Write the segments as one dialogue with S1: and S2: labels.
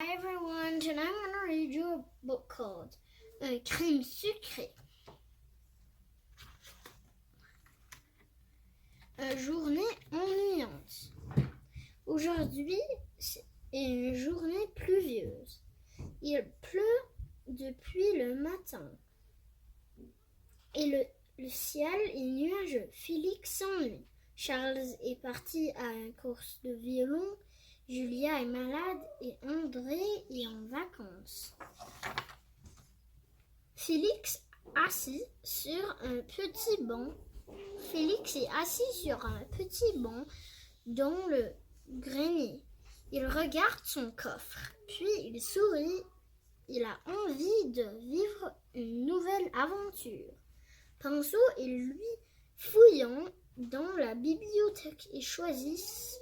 S1: Hi everyone, tonight I'm going to read you a book called Un crime secret. Une journée ennuyante. Aujourd'hui, c'est une journée pluvieuse. Il pleut depuis le matin et le ciel est nuageux. Félix s'ennuie. Charles est parti à une course de violon. Julia est malade et André est en vacances. Félix assis sur un petit banc. Félix est assis sur un petit banc dans le grenier. Il regarde son coffre, puis il sourit. Il a envie de vivre une nouvelle aventure. Pinceau et lui fouillant dans la bibliothèque et choisissent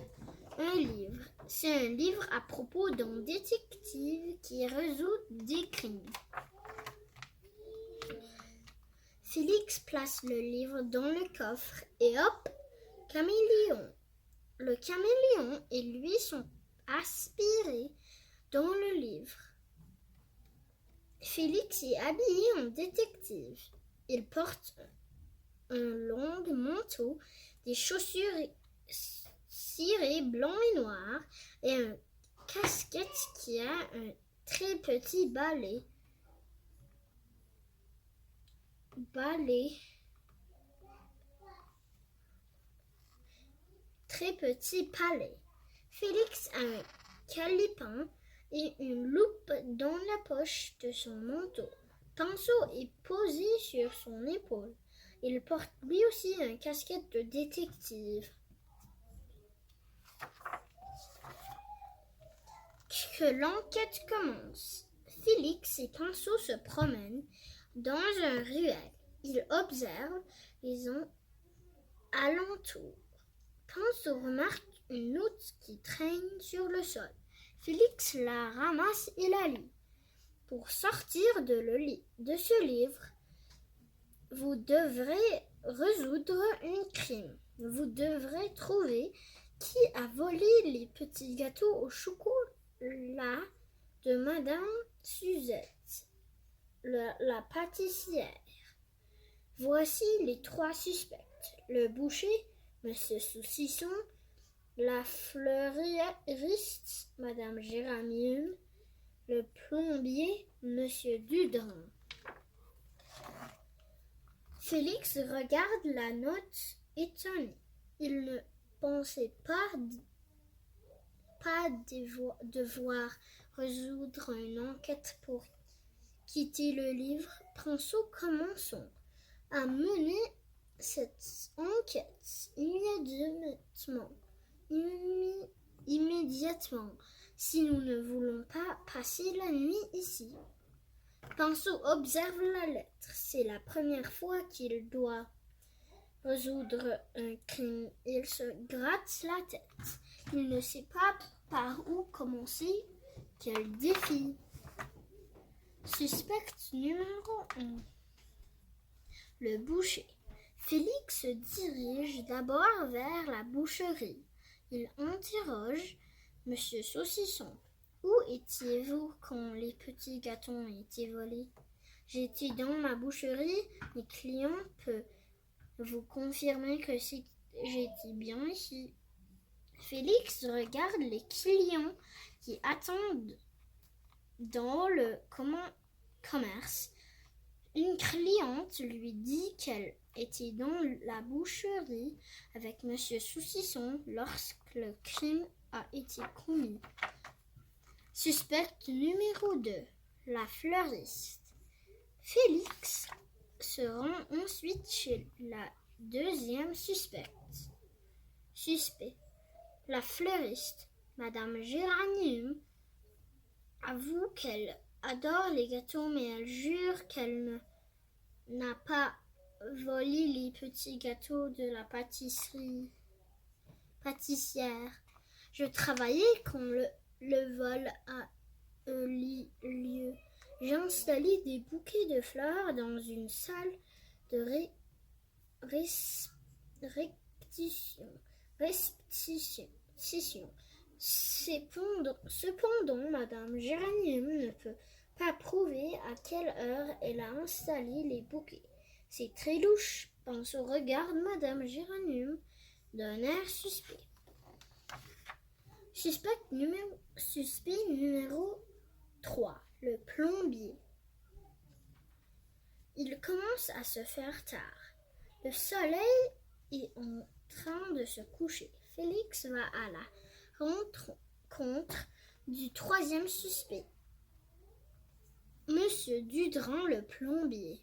S1: un livre. C'est un livre à propos d'un détective qui résout des crimes. Félix place le livre dans le coffre et hop, caméléon. Le caméléon et lui sont aspirés dans le livre. Félix est habillé en détective. Il porte un long manteau, des chaussures cirées blanc et noir et une casquette qui a un très petit très petit palais. Félix a un calepin et une loupe dans la poche de son manteau. Pinceau est posé sur son épaule. Il porte lui aussi une casquette de détective. Que l'enquête commence. Félix et Pinceau se promènent dans un ruelle. Ils observent les alentours. Pinceau remarque une note qui traîne sur le sol. Félix la ramasse et la lit. Pour sortir de ce livre, vous devrez résoudre un crime. Vous devrez trouver qui a volé les petits gâteaux au chocolat de Madame Suzette, la pâtissière. Voici les 3 suspects. Le boucher, Monsieur Saucisson, la fleuriste, Madame Géranium, le plombier, Monsieur Dudrin. Félix regarde la note étonné. Il ne pensait pas devoir résoudre une enquête pour quitter le livre. Pinceau, commençons à mener cette enquête immédiatement, si nous ne voulons pas passer la nuit ici. Pinceau observe la lettre. C'est la première fois qu'il doit résoudre un crime. Il se gratte la tête. Il ne sait pas par où commencer. Quel défi! Suspect numéro 1. Le boucher. Félix se dirige d'abord vers la boucherie. Il interroge Monsieur Saucisson. Où étiez-vous quand les petits gâteaux ont été volés? J'étais dans ma boucherie. Mes clients peuvent vous confirmer que j'étais bien ici. Félix regarde les clients qui attendent dans le commerce. Une cliente lui dit qu'elle était dans la boucherie avec Monsieur Saucisson lorsque le crime a été commis. Suspect numéro 2, la fleuriste. Félix se rend ensuite chez la deuxième suspect. La fleuriste, Madame Géranium, avoue qu'elle adore les gâteaux, mais elle jure qu'elle n'a pas volé les petits gâteaux de la pâtissière. Je travaillais quand le vol a eu lieu. J'ai installé des bouquets de fleurs dans une salle de répétition. Cependant, Madame Géranium ne peut pas prouver à quelle heure elle a installé les bouquets. C'est très louche, pense au regard de Madame Géranium d'un air suspect. Suspect numéro 3, le plombier. Il commence à se faire tard. Le soleil est en train de se coucher. Félix va à la rencontre du troisième suspect, Monsieur Dudrin le plombier.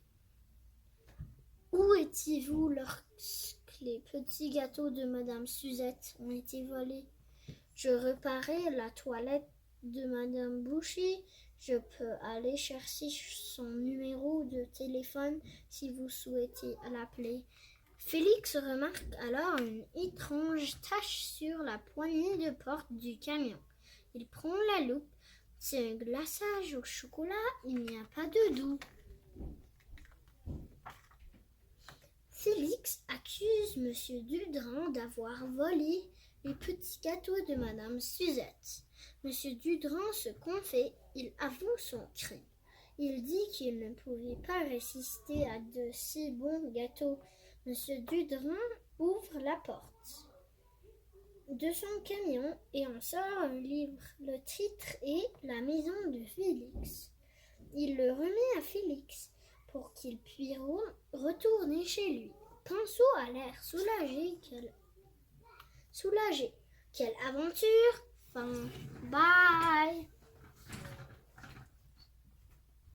S1: Où étiez-vous lorsque les petits gâteaux de Madame Suzette ont été volés? Je réparais la toilette de Madame Boucher. Je peux aller chercher son numéro de téléphone si vous souhaitez l'appeler. Félix remarque alors une étrange tache sur la poignée de porte du camion. Il prend la loupe. C'est un glaçage au chocolat, il n'y a pas de doux. Félix accuse Monsieur Dudrin d'avoir volé les petits gâteaux de Madame Suzette. Monsieur Dudrin se confie, il avoue son crime. Il dit qu'il ne pouvait pas résister à de si bons gâteaux. Monsieur Dudrin ouvre la porte de son camion et en sort un livre. Le titre est La maison de Félix. Il le remet à Félix pour qu'il puisse retourner chez lui. Pinceau a l'air soulagé. Quelle aventure! Fin. Bye!